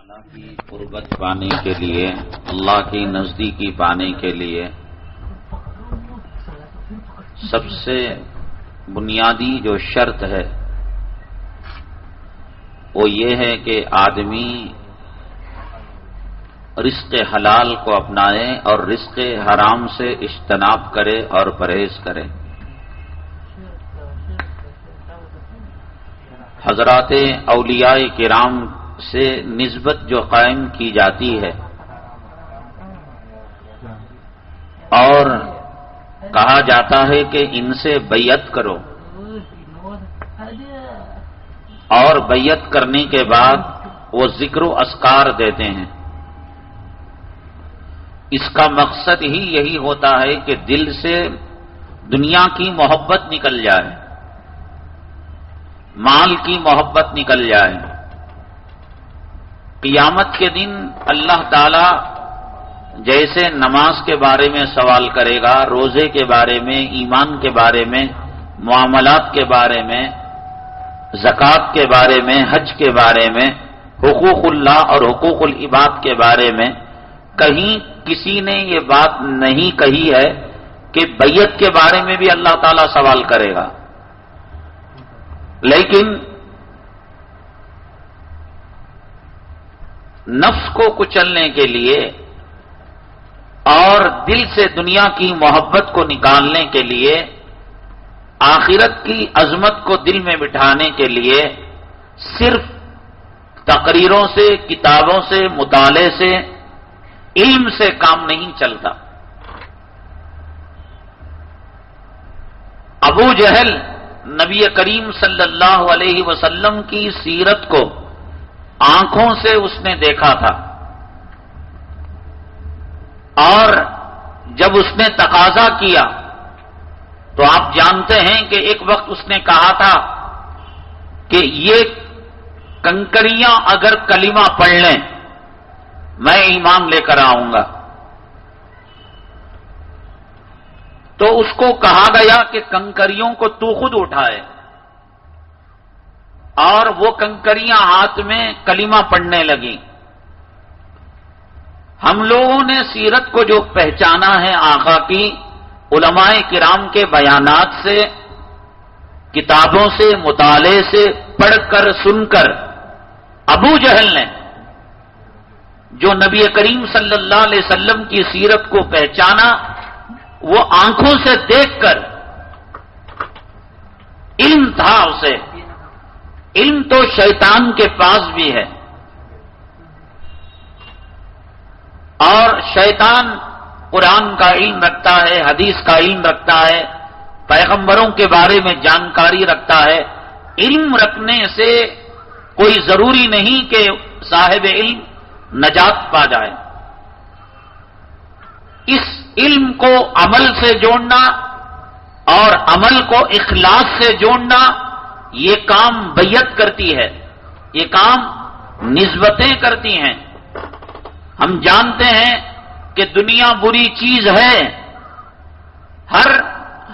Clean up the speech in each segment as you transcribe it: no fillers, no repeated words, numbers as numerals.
تعالیٰ کی قربت پانے کے لیے، اللہ کی نزدیکی پانے کے لیے سب سے بنیادی جو شرط ہے وہ یہ ہے کہ آدمی رزق حلال کو اپنائے اور رزق حرام سے اجتناب کرے اور پرہیز کرے۔ حضرات اولیاء کرام سے نسبت جو قائم کی جاتی ہے اور کہا جاتا ہے کہ ان سے بیعت کرو، اور بیعت کرنے کے بعد وہ ذکر و اذکار دیتے ہیں، اس کا مقصد ہی یہی ہوتا ہے کہ دل سے دنیا کی محبت نکل جائے، مال کی محبت نکل جائے۔ قیامت کے دن اللہ تعالی جیسے نماز کے بارے میں سوال کرے گا، روزے کے بارے میں، ایمان کے بارے میں، معاملات کے بارے میں، زکوٰۃ کے بارے میں، حج کے بارے میں، حقوق اللہ اور حقوق العباد کے بارے میں کہیں کسی نے یہ بات نہیں کہی ہے کہ بیعت کے بارے میں بھی اللہ تعالیٰ سوال کرے گا، لیکن نفس کو کچلنے کے لیے اور دل سے دنیا کی محبت کو نکالنے کے لیے، آخرت کی عظمت کو دل میں بٹھانے کے لیے صرف تقریروں سے، کتابوں سے، مطالعے سے، علم سے کام نہیں چلتا۔ ابو جہل نبی کریم صلی اللہ علیہ وسلم کی سیرت کو آنکھوں سے اس نے دیکھا تھا، اور جب اس نے تقاضا کیا تو آپ جانتے ہیں کہ ایک وقت اس نے کہا تھا کہ یہ کنکریاں اگر کلمہ پڑھ لیں میں ایمان لے کر آؤں گا، تو اس کو کہا گیا کہ کنکریوں کو تو خود اٹھائے، اور وہ کنکریاں ہاتھ میں کلمہ پڑھنے لگیں۔ ہم لوگوں نے سیرت کو جو پہچانا ہے آقا کی، علماء کرام کے بیانات سے، کتابوں سے، مطالعے سے، پڑھ کر، سن کر، ابو جہل نے جو نبی کریم صلی اللہ علیہ وسلم کی سیرت کو پہچانا، وہ آنکھوں سے دیکھ کر، علم تھا اسے۔ علم تو شیطان کے پاس بھی ہے، اور شیطان قرآن کا علم رکھتا ہے، حدیث کا علم رکھتا ہے، پیغمبروں کے بارے میں جانکاری رکھتا ہے۔ علم رکھنے سے کوئی ضروری نہیں کہ صاحب علم نجات پا جائے۔ اس علم کو عمل سے جوڑنا اور عمل کو اخلاص سے جوڑنا، یہ کام بیعت کرتی ہے، یہ کام نسبتیں کرتی ہیں۔ ہم جانتے ہیں کہ دنیا بری چیز ہے، ہر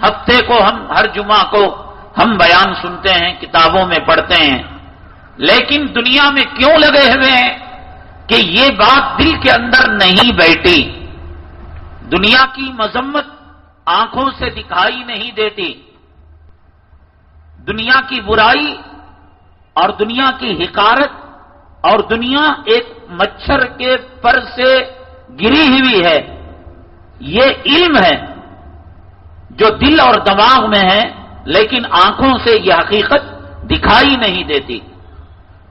ہفتے کو ہر جمعہ کو ہم بیان سنتے ہیں، کتابوں میں پڑھتے ہیں، لیکن دنیا میں کیوں لگے ہوئے ہیں کہ یہ بات دل کے اندر نہیں بیٹھی۔ دنیا کی مذمت آنکھوں سے دکھائی نہیں دیتی، دنیا کی برائی اور دنیا کی حقارت، اور دنیا ایک مچھر کے پر سے گری ہوئی ہے، یہ علم ہے جو دل اور دماغ میں ہے، لیکن آنکھوں سے یہ حقیقت دکھائی نہیں دیتی،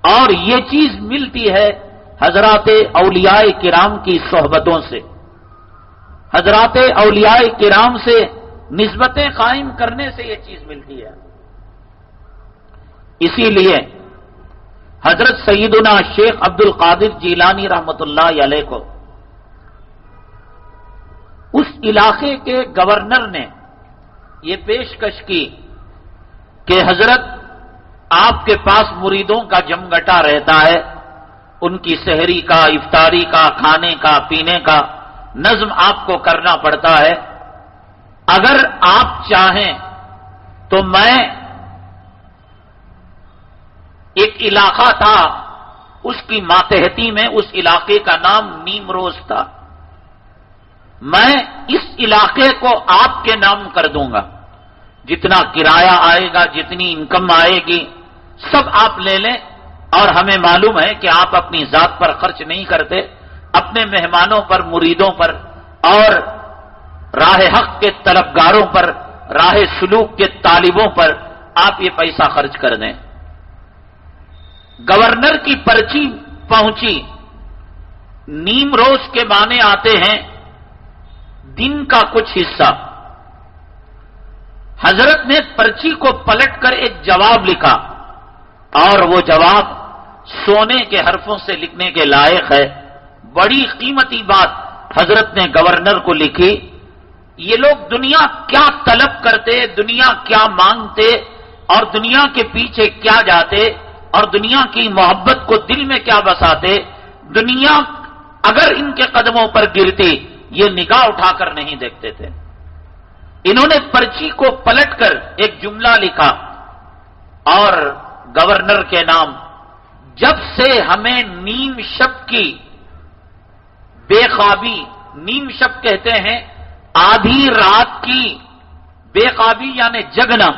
اور یہ چیز ملتی ہے حضرات اولیاء کرام کی صحبتوں سے، حضرات اولیاء کرام سے نسبتیں قائم کرنے سے یہ چیز ملتی ہے۔ اسی لیے حضرت سیدنا شیخ عبد القادر جیلانی رحمۃ اللہ علیہ کو اس علاقے کے گورنر نے یہ پیشکش کی کہ حضرت آپ کے پاس مریدوں کا جمگٹا رہتا ہے، ان کی سحری کا، افطاری کا، کھانے کا، پینے کا نظم آپ کو کرنا پڑتا ہے، اگر آپ چاہیں تو میں ایک علاقہ تھا اس کی ماتحتی میں اس علاقے کا نام نیمروز تھا. میں اس علاقے کو آپ کے نام کر دوں گا. جتنا کرایہ آئے گا، جتنی انکم آئے گی، سب آپ لے لیں. اور ہمیں معلوم ہے کہ آپ اپنی ذات پر خرچ نہیں کرتے، اپنے مہمانوں پر، مریدوں پر اور راہ حق کے طلبگاروں پر، راہ سلوک کے طالبوں پر آپ یہ پیسہ خرچ کر دیں. گورنر کی پرچی پہنچی. نیمروز کے معنی آتے ہیں دن کا کچھ حصہ. حضرت نے پرچی کو پلٹ کر ایک جواب لکھا اور وہ جواب سونے کے حرفوں سے لکھنے کے لائق ہے. بڑی قیمتی بات حضرت نے گورنر کو لکھی. یہ لوگ دنیا کیا طلب کرتے، دنیا کیا مانگتے اور دنیا کے پیچھے کیا جاتے اور دنیا کی محبت کو دل میں کیا بساتے، دنیا اگر ان کے قدموں پر گرتی یہ نگاہ اٹھا کر نہیں دیکھتے تھے. انہوں نے پرچی کو پلٹ کر ایک جملہ لکھا اور گورنر کے نام. جب سے ہمیں نیم شب کی بے خوابی، نیم شب کہتے ہیں آدھی رات کی بے خوابی یعنی جگنا،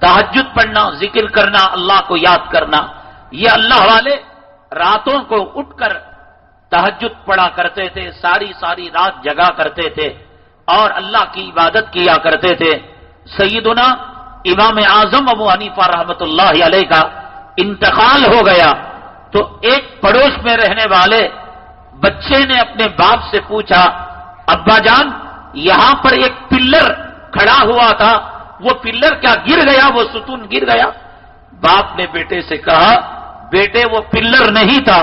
تہجد پڑھنا، ذکر کرنا، اللہ کو یاد کرنا. یہ اللہ والے راتوں کو اٹھ کر تہجد پڑھا کرتے تھے، ساری رات جگا کرتے تھے اور اللہ کی عبادت کیا کرتے تھے. سیدنا امام اعظم ابو حنیفہ رحمۃ اللہ علیہ کا انتقال ہو گیا تو ایک پڑوس میں رہنے والے بچے نے اپنے باپ سے پوچھا، ابا جان یہاں پر ایک پلر کھڑا ہوا تھا، وہ پلر کیا گر گیا، وہ ستون گر گیا؟ باپ نے بیٹے سے کہا، بیٹے وہ پلر نہیں تھا،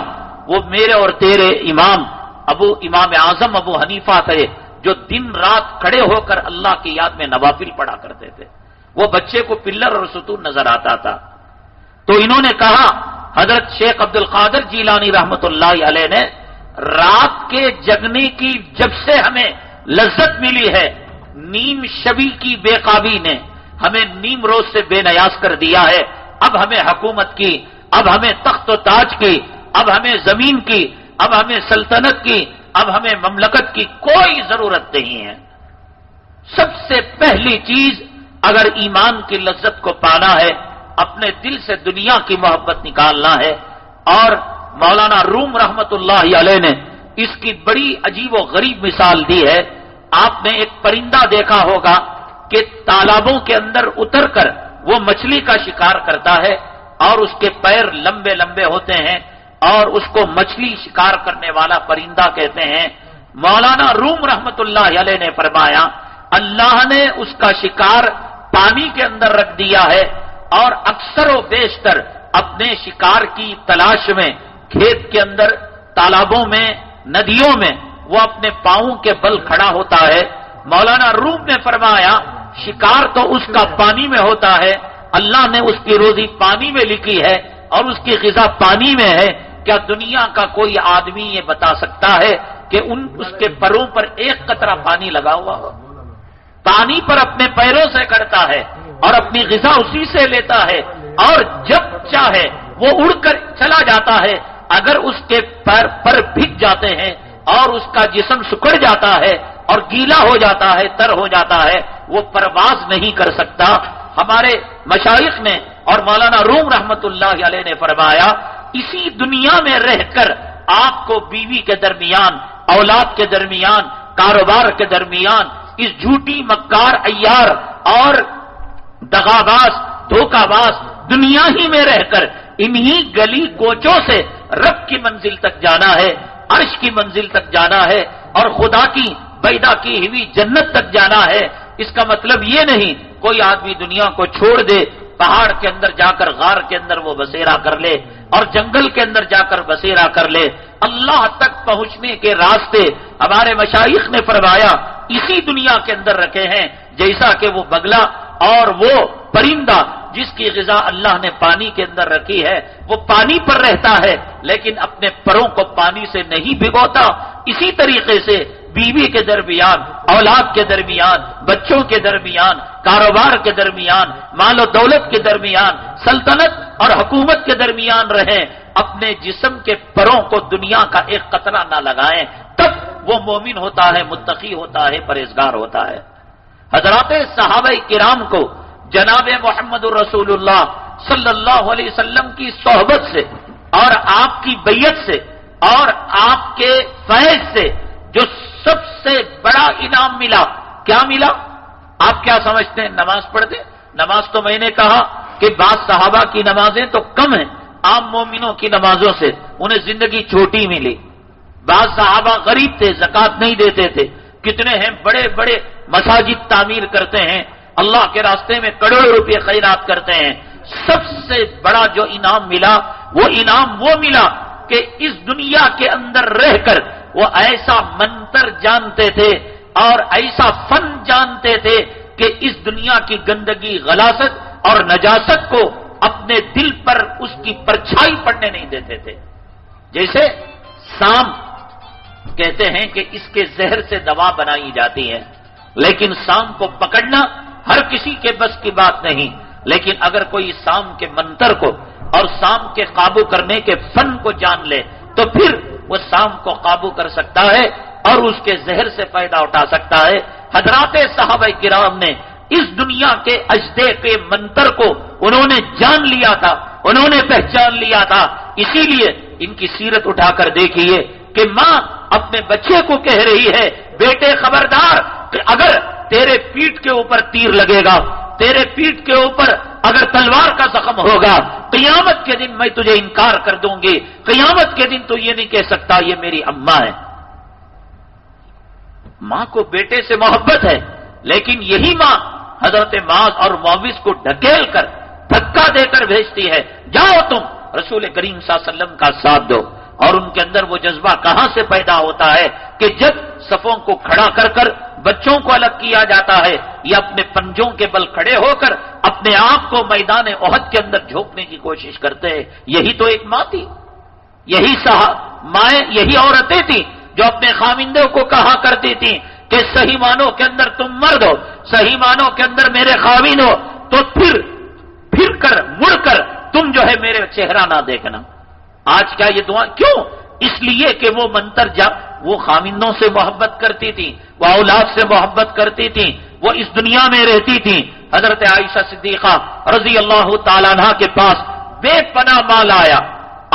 وہ میرے اور تیرے امام اعظم ابو حنیفہ تھے جو دن رات کھڑے ہو کر اللہ کی یاد میں نوافل پڑھا کرتے تھے. وہ بچے کو پلر اور ستون نظر آتا تھا. تو انہوں نے کہا حضرت شیخ عبد القادر جیلانی رحمت اللہ علیہ نے رات کے جگنے کی جب سے ہمیں لذت ملی ہے، نیم شبی کی بے قابی نے ہمیں نیم روز سے بے نیاز کر دیا ہے. اب ہمیں حکومت کی، اب ہمیں تخت و تاج کی، اب ہمیں زمین کی، اب ہمیں سلطنت کی، اب ہمیں مملکت کی کوئی ضرورت نہیں ہے. سب سے پہلی چیز اگر ایمان کی لذت کو پانا ہے، اپنے دل سے دنیا کی محبت نکالنا ہے. اور مولانا روم رحمت اللہ علیہ نے اس کی بڑی عجیب و غریب مثال دی ہے. آپ نے ایک پرندہ دیکھا ہوگا کہ تالابوں کے اندر اتر کر وہ مچھلی کا شکار کرتا ہے اور اس کے پیر لمبے لمبے ہوتے ہیں اور اس کو مچھلی شکار کرنے والا پرندہ کہتے ہیں. مولانا روم رحمت اللہ علیہ نے فرمایا اللہ نے اس کا شکار پانی کے اندر رکھ دیا ہے اور اکثر و بیشتر اپنے شکار کی تلاش میں کھیت کے اندر، تالابوں میں، ندیوں میں وہ اپنے پاؤں کے بل کھڑا ہوتا ہے. مولانا روم نے فرمایا شکار تو اس کا پانی میں ہوتا ہے، اللہ نے اس کی روزی پانی میں لکھی ہے اور اس کی غذا پانی میں ہے. کیا دنیا کا کوئی آدمی یہ بتا سکتا ہے کہ اس کے پروں پر ایک قطرہ پانی لگا ہوا ہو؟ پانی پر اپنے پیروں سے کرتا ہے اور اپنی غذا اسی سے لیتا ہے اور جب چاہے وہ اڑ کر چلا جاتا ہے. اگر اس کے پر بھیگ جاتے ہیں اور اس کا جسم سکڑ جاتا ہے اور گیلا ہو جاتا ہے، تر ہو جاتا ہے، وہ پرواز نہیں کر سکتا. ہمارے مشائخ نے اور مولانا روم رحمت اللہ علیہ نے فرمایا اسی دنیا میں رہ کر آپ کو بیوی کے درمیان، اولاد کے درمیان، کاروبار کے درمیان اس جھوٹی مکار عیار اور دغاباز دھوکہ باز دنیا ہی میں رہ کر انہی گلی کوچوں سے رب کی منزل تک جانا ہے، عرش کی منزل تک جانا ہے اور خدا کی پیدا کی ہوئی جنت تک جانا ہے. اس کا مطلب یہ نہیں کوئی آدمی دنیا کو چھوڑ دے، پہاڑ کے اندر جا کر، غار کے اندر وہ بسیرا کر لے اور جنگل کے اندر جا کر بسیرا کر لے. اللہ تک پہنچنے کے راستے ہمارے مشائخ نے فرمایا اسی دنیا کے اندر رکھے ہیں. جیسا کہ وہ بگلا اور وہ پرندہ جس کی غذا اللہ نے پانی کے اندر رکھی ہے وہ پانی پر رہتا ہے لیکن اپنے پروں کو پانی سے نہیں بھگوتا، اسی طریقے سے بیوی کے درمیان، اولاد کے درمیان، بچوں کے درمیان، کاروبار کے درمیان، مال و دولت کے درمیان، سلطنت اور حکومت کے درمیان رہیں، اپنے جسم کے پروں کو دنیا کا ایک قطرہ نہ لگائیں، تب وہ مومن ہوتا ہے، متقی ہوتا ہے، پرہیزگار ہوتا ہے۔ حضرات صحابہ کرام کو جناب محمد رسول اللہ صلی اللہ علیہ وسلم کی صحبت سے اور آپ کی بیعت سے اور آپ کے فیض سے جو سب سے بڑا انعام ملا، کیا ملا؟ آپ کیا سمجھتے ہیں؟ نماز پڑھتے؟ نماز تو میں نے کہا کہ بعض صحابہ کی نمازیں تو کم ہیں عام مومنوں کی نمازوں سے، انہیں زندگی چھوٹی ملی۔ بعض صحابہ غریب تھے، زکوٰۃ نہیں دیتے تھے، کتنے ہیں بڑے بڑے مساجد تعمیر کرتے ہیں، اللہ کے راستے میں کروڑوں روپے خیرات کرتے ہیں۔ سب سے بڑا جو انعام ملا وہ انعام وہ ملا کہ اس دنیا کے اندر رہ کر وہ ایسا منتر جانتے تھے اور ایسا فن جانتے تھے کہ اس دنیا کی گندگی، غلاظت اور نجاست کو اپنے دل پر اس کی پرچھائی پڑنے نہیں دیتے تھے۔ جیسے سام کہتے ہیں کہ اس کے زہر سے دوا بنائی جاتی ہے، لیکن سام کو پکڑنا ہر کسی کے بس کی بات نہیں، لیکن اگر کوئی سام کے منتر کو اور سام کے قابو کرنے کے فن کو جان لے تو پھر وہ سام کو قابو کر سکتا ہے اور اس کے زہر سے فائدہ اٹھا سکتا ہے۔ حضرات صحابہ کرام نے اس دنیا کے اجدے کے منتر کو انہوں نے جان لیا تھا، انہوں نے پہچان لیا تھا۔ اسی لیے ان کی سیرت اٹھا کر دیکھیے کہ ماں اپنے بچے کو کہہ رہی ہے، بیٹے خبردار کہ اگر تیرے پیٹھ کے اوپر تیر لگے گا، تیرے پیٹھ کے اوپر اگر تلوار کا زخم ہوگا، قیامت کے دن میں تجھے انکار کر دوں گی، قیامت کے دن تو یہ نہیں کہہ سکتا یہ میری اماں ہے۔ ماں کو بیٹے سے محبت ہے، لیکن یہی ماں حضرت معاذ اور معوذ کو ڈھکیل کر دھکا دے کر بھیجتی ہے، جاؤ تم رسول کریم صلی اللہ علیہ وسلم کا ساتھ دو۔ اور ان کے اندر وہ جذبہ کہاں سے پیدا ہوتا ہے کہ جب صفوں کو کھڑا کر کر بچوں کو الگ کیا جاتا ہے یا اپنے پنجوں کے بل کھڑے ہو کر اپنے آپ کو میدان احد کے اندر جھونکنے کی کوشش کرتے ہیں۔ یہی تو ایک ماں تھی، یہی مائیں، یہی عورتیں تھیں جو اپنے خامندوں کو کہا کرتی تھیں کہ صحیح معنوں کے اندر تم مرد ہو، صحیح معنوں کے اندر میرے خاوند ہو، تو پھر کر مڑ کر تم جو ہے میرے چہرہ نہ دیکھنا۔ آج کیا یہ دعا کیوں؟ اس لیے کہ وہ منتر وہ خامندوں سے محبت کرتی تھی، وہ اولاد سے محبت کرتی تھی، وہ اس دنیا میں رہتی تھی۔ حضرت عائشہ صدیقہ رضی اللہ تعالیٰ عنہ کے پاس بے پناہ مال آیا،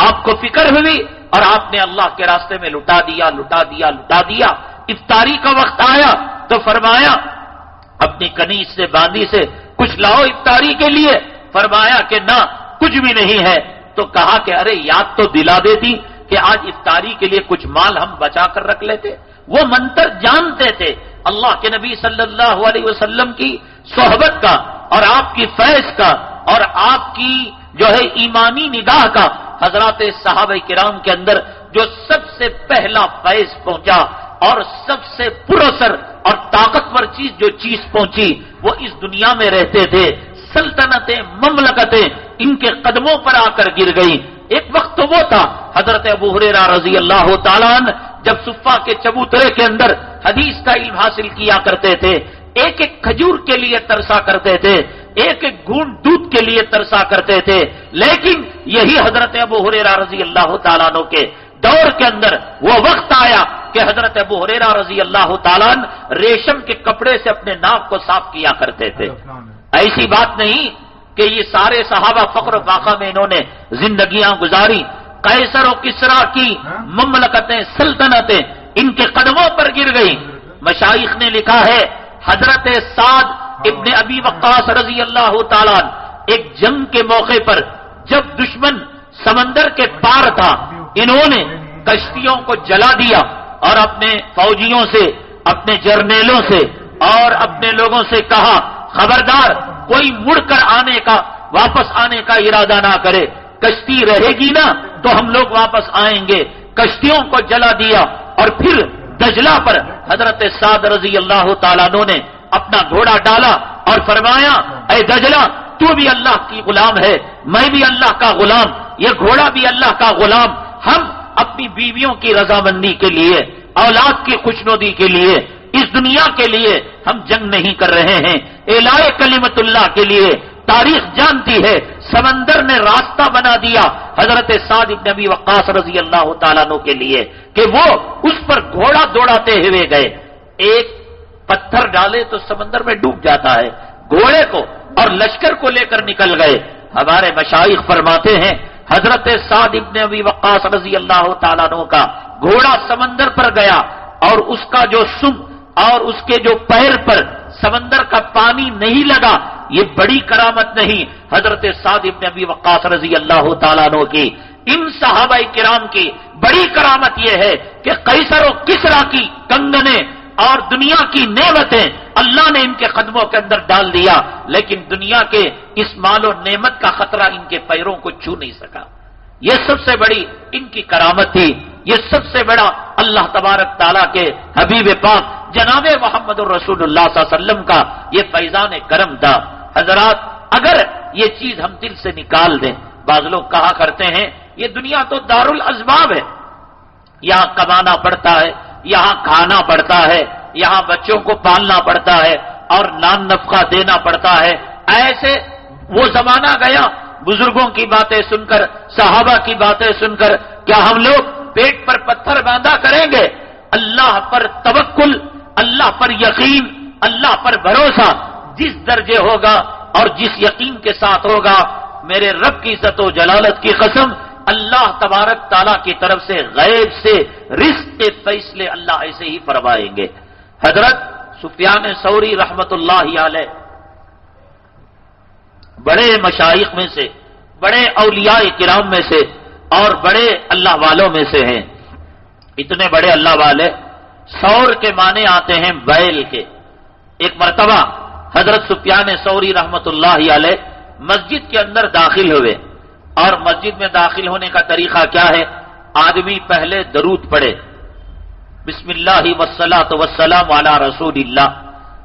آپ کو فکر ہوئی اور آپ نے اللہ کے راستے میں لٹا دیا۔ افطاری کا وقت آیا تو فرمایا اپنی کنیز سے باندھی سے کچھ لاؤ افطاری کے لیے، فرمایا کہ نہ کچھ بھی نہیں ہے۔ تو کہا کہ ارے یاد تو دلا دیتی کہ آج افطاری کے لیے کچھ مال ہم بچا کر رکھ لیتے۔ وہ منتر جانتے تھے اللہ کے نبی صلی اللہ علیہ وسلم کی صحبت کا اور آپ کی فیض کا اور آپ کی جو ہے ایمانی نگاہ کا۔ حضرات صحابہ کرام کے اندر جو سب سے پہلا فیض پہنچا اور سب سے پراثر اور طاقتور چیز پہنچی وہ اس دنیا میں رہتے تھے۔ سلطنتیں، مملکتیں ان کے قدموں پر آ کر گر گئی۔ ایک وقت تو وہ تھا حضرت ابو ہریرہ رضی اللہ تعالیٰ عنہ جب صفہ کے چبوترے کے اندر حدیث کا علم حاصل کیا کرتے تھے، ایک ایک کھجور کے لیے ترسا کرتے تھے، ایک ایک گھونٹ دودھ کے لیے ترسا کرتے تھے، لیکن یہی حضرت ابو ہریرہ رضی اللہ تعالیٰ عنہ کے دور کے اندر وہ وقت آیا کہ حضرت ابو ہریرہ رضی اللہ تعالیٰ عنہ ریشم کے کپڑے سے اپنے ناک کو صاف کیا کرتے تھے۔ ایسی بات نہیں کہ یہ سارے صحابہ فقر و فاقہ میں انہوں نے زندگیاں گزاری۔ قیصر و کسریٰ کی مملکتیں، سلطنتیں ان کے قدموں پر گر گئی۔ مشائخ نے لکھا ہے حضرت سعد ابن ابی وقاص رضی اللہ تعالیٰ ایک جنگ کے موقع پر جب دشمن سمندر کے پار تھا، انہوں نے کشتیوں کو جلا دیا اور اپنے فوجیوں سے، اپنے جرنیلوں سے اور اپنے لوگوں سے کہا خبردار کوئی مڑ کر واپس آنے کا ارادہ نہ کرے، کشتی رہے گی نا تو ہم لوگ واپس آئیں گے۔ کشتیوں کو جلا دیا اور پھر دجلہ پر حضرت سعد رضی اللہ تعالیٰ عنہ نے اپنا گھوڑا ڈالا اور فرمایا اے دجلہ تو بھی اللہ کی غلام ہے، میں بھی اللہ کا غلام، یہ گھوڑا بھی اللہ کا غلام، ہم اپنی بیویوں کی رضامندی کے لیے، اولاد کی خوشنودی کے لیے، اس دنیا کے لیے ہم جنگ نہیں کر رہے ہیں، اعلاء کلمت اللہ کے لیے۔ تاریخ جانتی ہے سمندر نے راستہ بنا دیا حضرت سعد بن ابی وقاص رضی اللہ تعالیٰ عنہ کے لیے کہ وہ اس پر گھوڑا دوڑاتے ہوئے گئے. ایک پتھر ڈالے تو سمندر میں ڈوب جاتا ہے، گھوڑے کو اور لشکر کو لے کر نکل گئے. ہمارے مشائخ فرماتے ہیں حضرت سعد بن ابی وقاص رضی اللہ تعالیٰ عنہ کا گھوڑا سمندر پر گیا اور اس کا جو سم اور اس کے جو پیر پر سمندر کا پانی نہیں لگا، یہ بڑی کرامت نہیں حضرت سعد بن ابی وقاص رضی اللہ تعالیٰ عنہ کی. ان صحابہ کرام کی بڑی کرامت یہ ہے کہ قیصر و کسریٰ کی کنگنیں اور دنیا کی نعمتیں اللہ نے ان کے قدموں کے اندر ڈال دیا، لیکن دنیا کے اس مال و نعمت کا خطرہ ان کے پیروں کو چھو نہیں سکا. یہ سب سے بڑی ان کی کرامت تھی. یہ سب سے بڑا اللہ تبارک تعالیٰ کے حبیب پاک جناب محمد الرسول اللہ صلی اللہ علیہ وسلم کا یہ فیضان کرم تھا. حضرات اگر یہ چیز ہم دل سے نکال دیں، بعض لوگ کہا کرتے ہیں یہ دنیا تو دارالاسباب ہے، یہاں کمانا پڑتا ہے، یہاں کھانا پڑتا ہے، یہاں بچوں کو پالنا پڑتا ہے اور نان نفقہ دینا پڑتا ہے. ایسے وہ زمانہ گیا بزرگوں کی باتیں سن کر، صحابہ کی باتیں سن کر کیا ہم لوگ پیٹ پر پتھر باندھا کریں گے؟ اللہ پر توکل، اللہ پر یقین، اللہ پر بھروسہ جس درجے ہوگا اور جس یقین کے ساتھ ہوگا، میرے رب کی عزت و جلالت کی قسم، اللہ تبارک تعالیٰ کی طرف سے غیب سے رزق کے فیصلے اللہ ایسے ہی فرمائیں گے. حضرت سفیان ثوری رحمت اللہ علیہ بڑے مشائخ میں سے، بڑے اولیاء کرام میں سے اور بڑے اللہ والوں میں سے ہیں. اتنے بڑے اللہ والے، ثور کے معنی آتے ہیں بیل کے. ایک مرتبہ حضرت سفیان ثوری رحمت اللہ علیہ مسجد کے اندر داخل ہوئے، اور مسجد میں داخل ہونے کا طریقہ کیا ہے؟ آدمی پہلے درود پڑھے، بسم اللہ والصلاۃ والسلام علی رسول اللہ،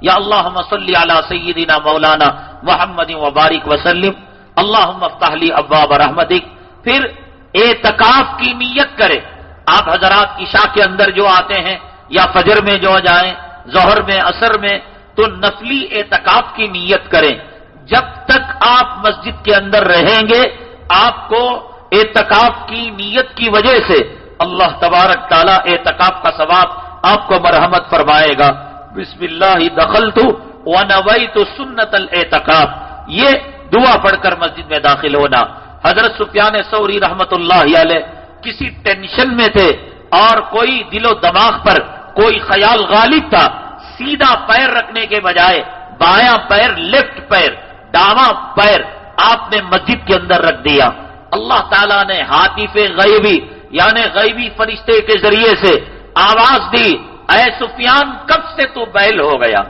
یا اللہم صلی علی سیدنا مولانا محمد وبارک وسلم، اللہم افتح لی ابواب رحمتک. پھر اعتکاف کی نیت کرے. آپ حضرات عشاء کے اندر جو آتے ہیں یا فجر میں جو جائیں، ظہر میں، عصر میں، تو نفلی اعتکاف کی نیت کریں. جب تک آپ مسجد کے اندر رہیں گے آپ کو اعتکاف کی نیت کی وجہ سے اللہ تبارک تعالیٰ اعتکاف کا ثواب آپ کو مرحمت فرمائے گا. بسم اللہ دخلت ونویت سنت الاعتکاف، یہ دعا پڑھ کر مسجد میں داخل ہونا. حضرت سفیان ثوری رحمت اللہ علیہ کسی ٹینشن میں تھے اور کوئی دل و دماغ پر کوئی خیال غالب تھا. سیدھا پیر رکھنے کے بجائے بایاں پیر، لیفٹ پیر، داواں پیر آپ نے مسجد کے اندر رکھ دیا. اللہ تعالیٰ نے ہاتف غیبی یعنی غیبی فرشتے کے ذریعے سے آواز دی، اے سفیان کب سے تو بیل ہو گیا؟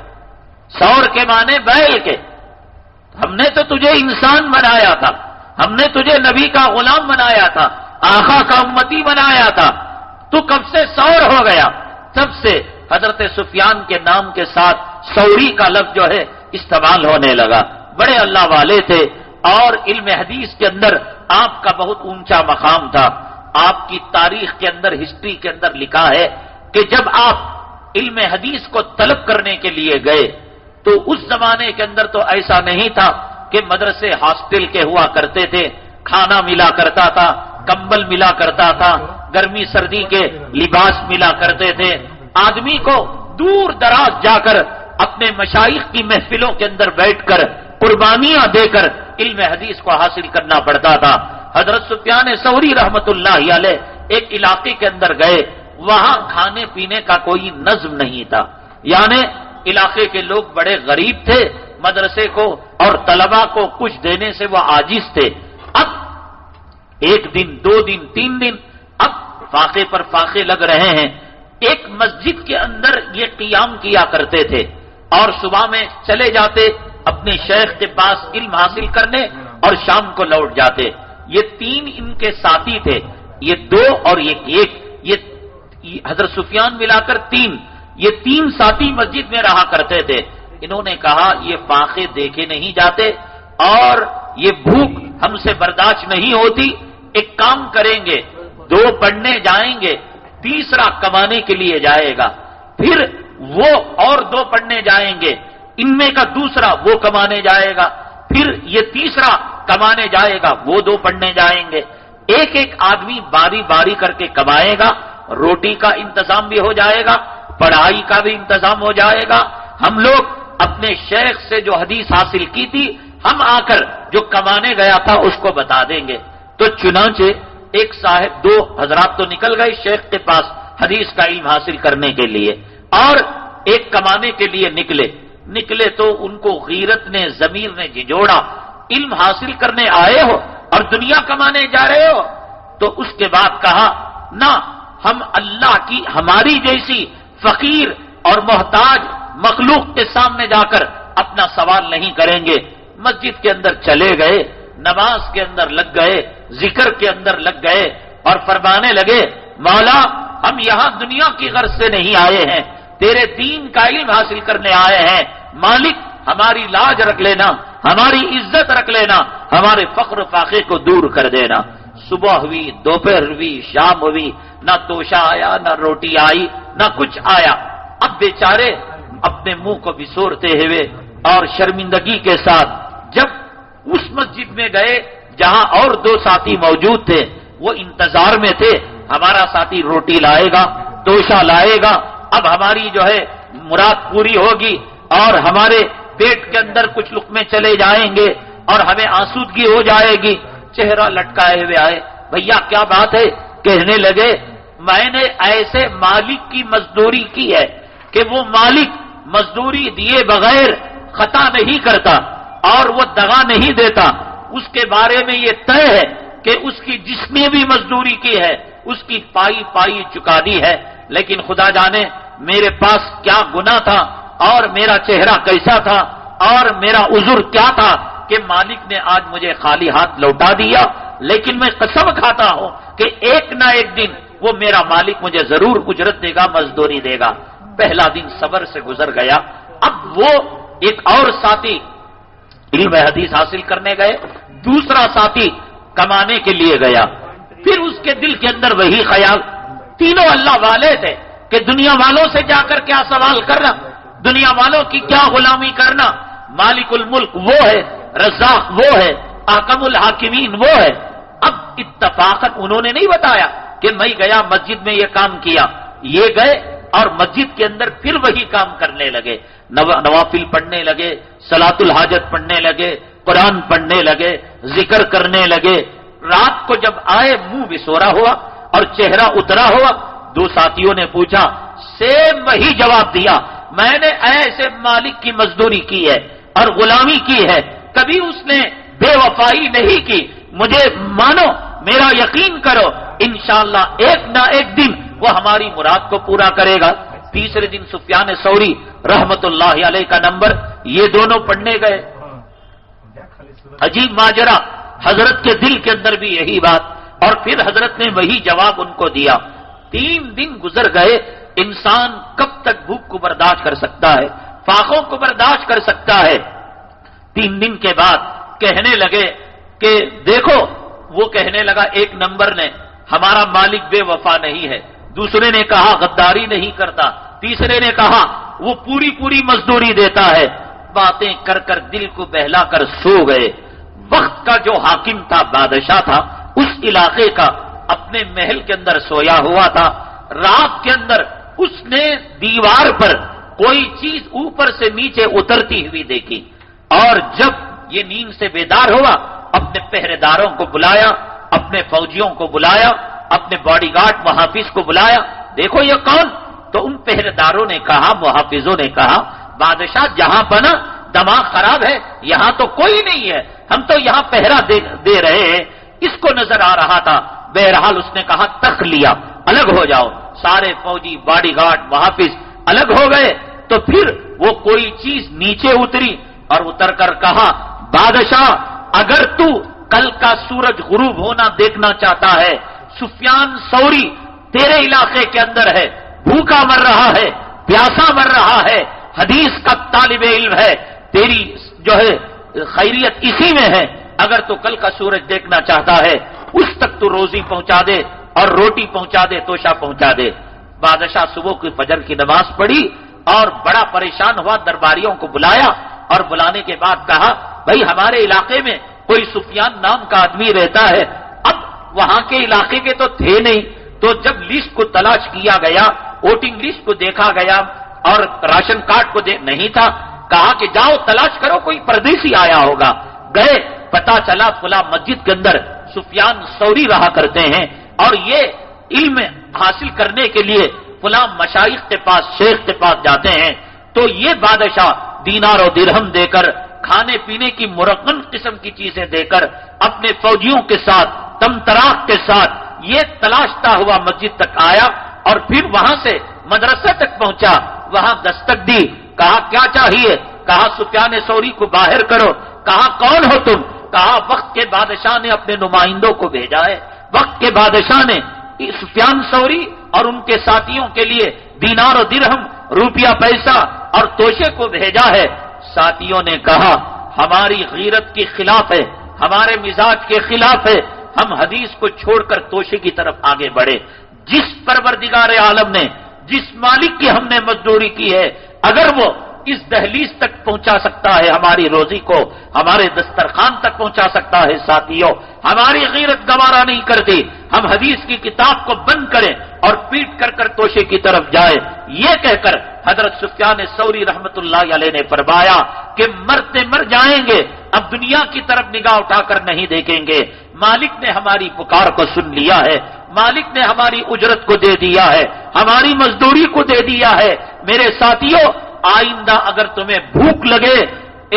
ثور کے معنی بیل کے. ہم نے تو تجھے انسان بنایا تھا، ہم نے تجھے نبی کا غلام بنایا تھا، آقا کا امتی بنایا تھا، تو کب سے ثور ہو گیا؟ تب سے حضرت سفیان کے نام کے ساتھ ثوری کا لفظ جو ہے استعمال ہونے لگا. بڑے اللہ والے تھے اور علم حدیث کے اندر آپ کا بہت اونچا مقام تھا. آپ کی تاریخ کے اندر، ہسٹری کے اندر لکھا ہے کہ جب آپ علم حدیث کو طلب کرنے کے لیے گئے تو اس زمانے کے اندر تو ایسا نہیں تھا کہ مدرسے ہاسٹل کے ہوا کرتے تھے، کھانا ملا کرتا تھا، کمبل ملا کرتا تھا، گرمی سردی کے لباس ملا کرتے تھے. آدمی کو دور دراز جا کر اپنے مشائخ کی محفلوں کے اندر بیٹھ کر قربانیاں دے کر علم حدیث کو حاصل کرنا پڑتا تھا. حضرت سفیان ثوری رحمت اللہ علیہ ایک علاقے کے اندر گئے، وہاں کھانے پینے کا کوئی نظم نہیں تھا، یعنی علاقے کے لوگ بڑے غریب تھے، مدرسے کو اور طلباء کو کچھ دینے سے وہ عاجز تھے. اب ایک دن، 2 دن، 3 دن، اب فاقے پر فاقے لگ رہے ہیں. ایک مسجد کے اندر یہ قیام کیا کرتے تھے اور صبح میں چلے جاتے اپنے شیخ کے پاس علم حاصل کرنے اور شام کو لوٹ جاتے. یہ 3 ان کے ساتھی تھے، یہ 2 اور ایک، یہ حضرت سفیان ملا کر 3، یہ 3 ساتھی مسجد میں رہا کرتے تھے. انہوں نے کہا یہ فاقے دیکھے نہیں جاتے اور یہ بھوک ہم سے برداشت نہیں ہوتی، ایک کام کریں گے، 2 پڑھنے جائیں گے، تیسرا کمانے کے لیے جائے گا، پھر وہ اور 2 پڑھنے جائیں گے، ان میں کا دوسرا وہ کمانے جائے گا، پھر یہ تیسرا کمانے جائے گا، وہ 2 پڑھنے جائیں گے، ایک ایک آدمی باری باری کر کے کمائے گا، روٹی کا انتظام بھی ہو جائے گا، پڑھائی کا بھی انتظام ہو جائے گا۔ ہم لوگ اپنے شیخ سے جو حدیث حاصل کی تھی، ہم آ کر جو کمانے گیا تھا اس کو بتا دیں گے۔ تو چنانچہ ایک صاحب، 2 حضرات تو نکل گئے شیخ کے پاس حدیث کا علم حاصل کرنے کے لیے، اور ایک کمانے کے لیے نکلے تو ان کو غیرت نے، ضمیر نے جھنجھوڑا، علم حاصل کرنے آئے ہو اور دنیا کمانے جا رہے ہو؟ تو اس کے بعد کہا نہ، ہم اللہ کی ہماری جیسی فقیر اور محتاج مخلوق کے سامنے جا کر اپنا سوال نہیں کریں گے۔ مسجد کے اندر چلے گئے، نماز کے اندر لگ گئے، ذکر کے اندر لگ گئے اور فرمانے لگے مولا ہم یہاں دنیا کی غرض سے نہیں آئے ہیں، تیرے دین کا علم حاصل کرنے آئے ہیں، مالک ہماری لاج رکھ لینا، ہماری عزت رکھ لینا، ہمارے فقر فاقے کو دور کر دینا۔ صبح ہوئی، دوپہر ہوئی، شام ہوئی، نہ توشہ آیا، نہ روٹی آئی، نہ کچھ آیا۔ اب بیچارے اپنے منہ کو بسورتے ہوئے اور شرمندگی کے ساتھ جب اس مسجد میں گئے جہاں اور 2 ساتھی موجود تھے، وہ انتظار میں تھے ہمارا ساتھی روٹی لائے گا، توشہ لائے گا، اب ہماری جو ہے مراد پوری ہوگی اور ہمارے پیٹ کے اندر کچھ لقمے چلے جائیں گے اور ہمیں آسودگی ہو جائے گی۔ چہرہ لٹکائے ہوئے آئے، بھیا کیا بات ہے؟ کہنے لگے میں نے ایسے مالک کی مزدوری کی ہے کہ وہ مالک مزدوری دیے بغیر خطا نہیں کرتا اور وہ دغا نہیں دیتا، اس کے بارے میں یہ طے ہے کہ اس کی جس نے بھی مزدوری کی ہے اس کی پائی چکا دی ہے، لیکن خدا جانے میرے پاس کیا گناہ تھا اور میرا چہرہ کیسا تھا اور میرا عذر کیا تھا کہ مالک نے آج مجھے خالی ہاتھ لوٹا دیا، لیکن میں قسم کھاتا ہوں کہ ایک نہ ایک دن وہ میرا مالک مجھے ضرور اجرت دے گا، مزدوری دے گا۔ پہلا دن صبر سے گزر گیا، اب وہ ایک اور ساتھی علم حدیث حاصل کرنے گئے، دوسرا ساتھی کمانے کے لیے گیا، پھر اس کے دل کے اندر وہی خیال، تینوں اللہ والے تھے کہ دنیا والوں سے جا کر کیا سوال کرنا، دنیا والوں کی کیا غلامی کرنا، مالک الملک وہ ہے، رزاق وہ ہے، احکم الحاکمین وہ ہے۔ اب اتفاقاً انہوں نے نہیں بتایا کہ میں گیا مسجد میں یہ کام کیا، یہ گئے اور مسجد کے اندر پھر وہی کام کرنے لگے، نوافل پڑھنے لگے، صلاۃ الحاجت پڑھنے لگے، قرآن پڑھنے لگے، ذکر کرنے لگے۔ رات کو جب آئے منہ بسورا ہوا اور چہرہ اترا ہوا، 2 ساتھیوں نے پوچھا، سیم وہی جواب دیا، میں نے ایسے مالک کی مزدوری کی ہے اور غلامی کی ہے، کبھی اس نے بے وفائی نہیں کی، مجھے مانو، میرا یقین کرو، انشاءاللہ ایک نہ ایک دن وہ ہماری مراد کو پورا کرے گا۔ تیسرے دن سفیان ثوری رحمت اللہ علیہ کا نمبر، یہ دونوں پڑھنے گئے۔ عجیب ماجرا، حضرت کے دل کے اندر بھی یہی بات، اور پھر حضرت نے وہی جواب ان کو دیا۔ 3 دن گزر گئے، انسان کب تک بھوک کو برداشت کر سکتا ہے، فاقوں کو برداشت کر سکتا ہے۔ 3 دن کے بعد کہنے لگے کہ دیکھو، وہ کہنے لگا ایک نمبر نے ہمارا مالک بے وفا نہیں ہے، دوسرے نے کہا غداری نہیں کرتا، تیسرے نے کہا وہ پوری مزدوری دیتا ہے۔ باتیں کر کر دل کو بہلا کر سو گئے۔ وقت کا جو حاکم تھا، بادشاہ تھا اس علاقے کا، اپنے محل کے اندر سویا ہوا تھا۔ رات کے اندر اس نے دیوار پر کوئی چیز اوپر سے نیچے اترتی ہوئی دیکھی، اور جب یہ نیند سے بیدار ہوا، اپنے پہرے داروں کو بلایا، اپنے فوجیوں کو بلایا، اپنے باڈی گارڈ محافظ کو بلایا، دیکھو یہ کون؟ تو ان پہرے داروں نے کہا، محافظوں نے کہا، بادشاہ جہاں بنا دماغ خراب ہے، یہاں تو کوئی نہیں ہے، ہم تو یہاں پہرا دے رہے ہیں۔ اس کو نظر آ رہا تھا، بہرحال اس نے کہا تخت لیا، الگ ہو جاؤ، سارے فوجی باڈی گارڈ محافظ الگ ہو گئے۔ تو پھر وہ کوئی چیز نیچے اتری اور اتر کر کہا، بادشاہ اگر تو کل کا سورج غروب ہونا دیکھنا چاہتا ہے، سفیان ثوری تیرے علاقے کے اندر ہے، بھوکا مر رہا ہے، پیاسا مر رہا ہے، حدیث کا طالب علم ہے، تیری جو ہے خیریت اسی میں ہے، اگر تو کل کا سورج دیکھنا چاہتا ہے اس تک تو روزی پہنچا دے اور روٹی پہنچا دے، توشہ پہنچا دے۔ بادشاہ صبح کی فجر کی نماز پڑھی اور بڑا پریشان ہوا، درباریوں کو بلایا اور بلانے کے بعد کہا، بھائی ہمارے علاقے میں کوئی سفیان نام کا آدمی رہتا ہے. اب وہاں کے علاقے کے تو تھے نہیں، تو جب لسٹ کو تلاش کیا گیا، ووٹنگ لسٹ کو دیکھا گیا اور راشن کارڈ کو نہیں تھا، کہا کہ جاؤ تلاش کرو، کوئی پردیسی آیا ہوگا. گئے، پتا چلا فلاں مسجد کے اندر سفیان ثوری رہا کرتے ہیں اور یہ علم حاصل کرنے کے لیے فلاں مشائخ کے پاس، شیخ کے پاس جاتے ہیں. تو یہ بادشاہ دینار و درہم دے کر، کھانے پینے کی مرغن قسم کی چیزیں دے کر، اپنے فوجیوں کے ساتھ، تمتراق کے ساتھ یہ تلاشتا ہوا مسجد تک آیا اور پھر وہاں سے مدرسہ تک پہنچا. وہاں دستک دی، کہا کیا چاہیے؟ کہا سفیان ثوری کو باہر کرو. کہا کون ہو تم؟ کہا وقت کے بادشاہ نے اپنے نمائندوں کو بھیجا ہے. وقت کے بادشاہ نے سفیان ثوری اور ان کے ساتھیوں کے لیے دینار و درہم، روپیہ پیسہ اور توشے کو بھیجا ہے. ساتھیوں نے کہا ہماری غیرت کے خلاف ہے، ہمارے مزاج کے خلاف ہے، ہم حدیث کو چھوڑ کر توشے کی طرف آگے بڑھے. جس پروردگار عالم نے، جس مالک کی ہم نے مزدوری کی ہے، اگر وہ اس دہلیز تک پہنچا سکتا ہے ہماری روزی کو، ہمارے دسترخوان تک پہنچا سکتا ہے، ساتھیوں ہماری غیرت گوارا نہیں کرتی. ہم حدیث کی کتاب کو بند کریں اور پیٹ کر کر توشے کی طرف جائے. یہ کہہ کر حضرت سفیان ثوری رحمت اللہ علیہ نے فرمایا کہ مرتے مر جائیں گے، اب دنیا کی طرف نگاہ اٹھا کر نہیں دیکھیں گے. مالک نے ہماری پکار کو سن لیا ہے، مالک نے ہماری اجرت کو دے دیا ہے، ہماری مزدوری کو دے دیا ہے. میرے ساتھیوں، آئندہ اگر تمہیں بھوک لگے،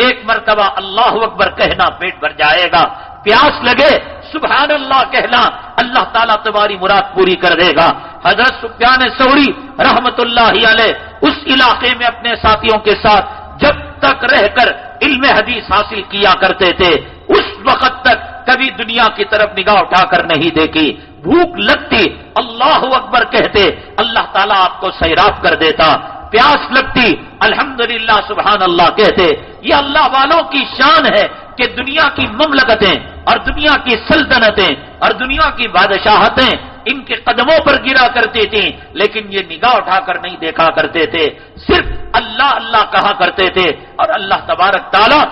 ایک مرتبہ اللہ اکبر کہنا پیٹ بھر جائے گا. پیاس لگے سبحان اللہ کہنا، اللہ تعالیٰ تمہاری مراد پوری کر دے گا. حضرت سفیان ثوری رحمت اللہ علیہ اس علاقے میں اپنے ساتھیوں کے ساتھ جب تک رہ کر علم حدیث حاصل کیا کرتے تھے، اس وقت تک کبھی دنیا کی طرف نگاہ اٹھا کر نہیں دیکھی. بھوک لگتی اللہ اکبر کہتے، اللہ تعالیٰ آپ کو سیراب کر دیتا. پیاس لگتی الحمدللہ سبحان اللہ کہتے. یہ اللہ والوں کی شان ہے کہ دنیا کی مملکتیں اور دنیا کی سلطنتیں اور دنیا کی بادشاہتیں ان کے قدموں پر گرا کرتی تھیں، لیکن یہ نگاہ اٹھا کر نہیں دیکھا کرتے تھے، صرف اللہ اللہ کہا کرتے تھے اور اللہ تبارک تعالیٰ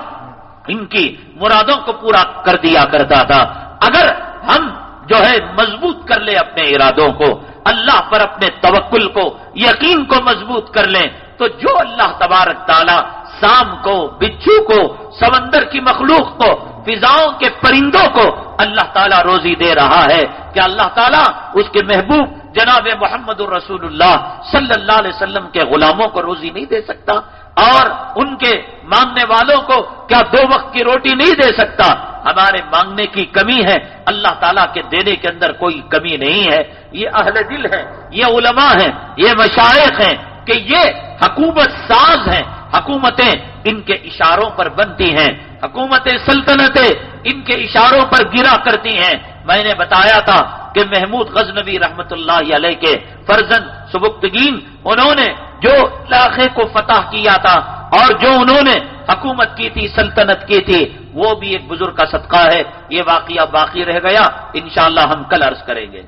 ان کی مرادوں کو پورا کر دیا کرتا تھا. اگر ہم جو ہے مضبوط کر لیں اپنے ارادوں کو، اللہ پر اپنے توکل کو، یقین کو مضبوط کر لیں، تو جو اللہ تبارک تعالیٰ سام کو، بچھو کو، سمندر کی مخلوق کو، فضاؤں کے پرندوں کو اللہ تعالیٰ روزی دے رہا ہے، کہ اللہ تعالیٰ اس کے محبوب جناب محمد الرسول اللہ صلی اللہ علیہ وسلم کے غلاموں کو روزی نہیں دے سکتا؟ اور ان کے مانگنے والوں کو کیا 2 وقت کی روٹی نہیں دے سکتا؟ ہمارے مانگنے کی کمی ہے، اللہ تعالیٰ کے دینے کے اندر کوئی کمی نہیں ہے. یہ اہل دل ہیں، یہ علماء ہیں، یہ مشائخ ہیں کہ یہ حکومت ساز ہیں. حکومتیں ان کے اشاروں پر بنتی ہیں، حکومتیں سلطنتیں ان کے اشاروں پر گرا کرتی ہیں. میں نے بتایا تھا کہ محمود غزنوی رحمت اللہ علیہ کے فرزند سبکتگین، انہوں نے جو علاقے کو فتح کیا تھا اور جو انہوں نے حکومت کی تھی، سلطنت کی تھی، وہ بھی ایک بزرگ کا صدقہ ہے. یہ واقعہ باقی رہ گیا، انشاءاللہ ہم کل عرض کریں گے.